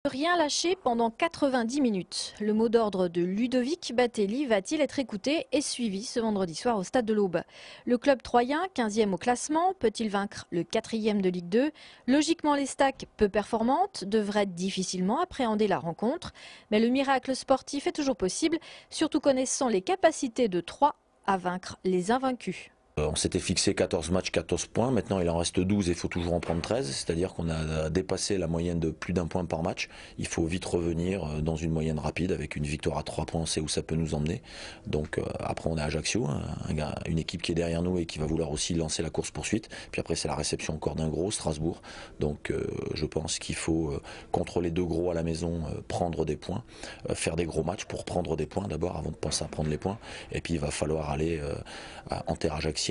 Rien lâcher pendant 90 minutes. Le mot d'ordre de Ludovic Batelli va-t-il être écouté et suivi ce vendredi soir au stade de l'Aube? Le club troyen, 15e au classement, peut-il vaincre le 4e de Ligue 2? Logiquement, les Stacks, peu performantes, devraient difficilement appréhender la rencontre. Mais le miracle sportif est toujours possible, surtout connaissant les capacités de Troyes à vaincre les invaincus. On s'était fixé 14 matchs, 14 points. Maintenant, il en reste 12 et il faut toujours en prendre 13. C'est-à-dire qu'on a dépassé la moyenne de plus d'un point par match. Il faut vite revenir dans une moyenne rapide avec une victoire à 3 points. On sait où ça peut nous emmener. Donc après, on a Ajaccio, une équipe qui est derrière nous et qui va vouloir aussi lancer la course-poursuite. Puis après, c'est la réception encore d'un gros, Strasbourg. Donc je pense qu'il faut, contre les deux gros à la maison, prendre des points. Faire des gros matchs pour prendre des points d'abord avant de penser à prendre les points. Et puis il va falloir aller en terre ajaxienne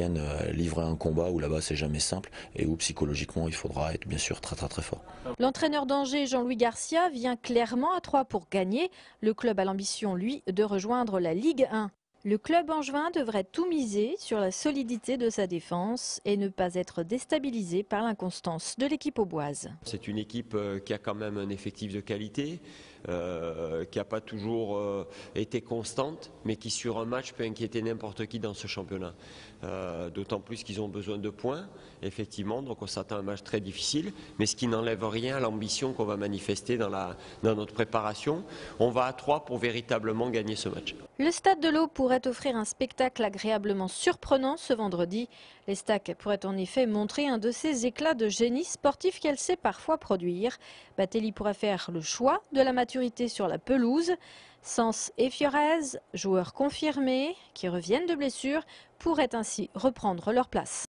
livrer un combat où là-bas c'est jamais simple et où psychologiquement il faudra être bien sûr très fort. L'entraîneur d'Angers, Jean-Louis Garcia, vient clairement à Troyes pour gagner. Le club a l'ambition, lui, de rejoindre la Ligue 1. Le club angevin devrait tout miser sur la solidité de sa défense et ne pas être déstabilisé par l'inconstance de l'équipe auboise. C'est une équipe qui a quand même un effectif de qualité, qui n'a pas toujours été constante, mais qui sur un match peut inquiéter n'importe qui dans ce championnat. D'autant plus qu'ils ont besoin de points, effectivement, donc on s'attend à un match très difficile, mais ce qui n'enlève rien à l'ambition qu'on va manifester dans notre préparation. On va à Troyes pour véritablement gagner ce match. Le stade de l'Aube pourrait offrir un spectacle agréablement surprenant ce vendredi. Les Stacks pourraient en effet montrer un de ces éclats de génie sportif qu'elle sait parfois produire. Batelli pourrait faire le choix de la maturité sur la pelouse. Sens et Fiorez, joueurs confirmés qui reviennent de blessure, pourraient ainsi reprendre leur place.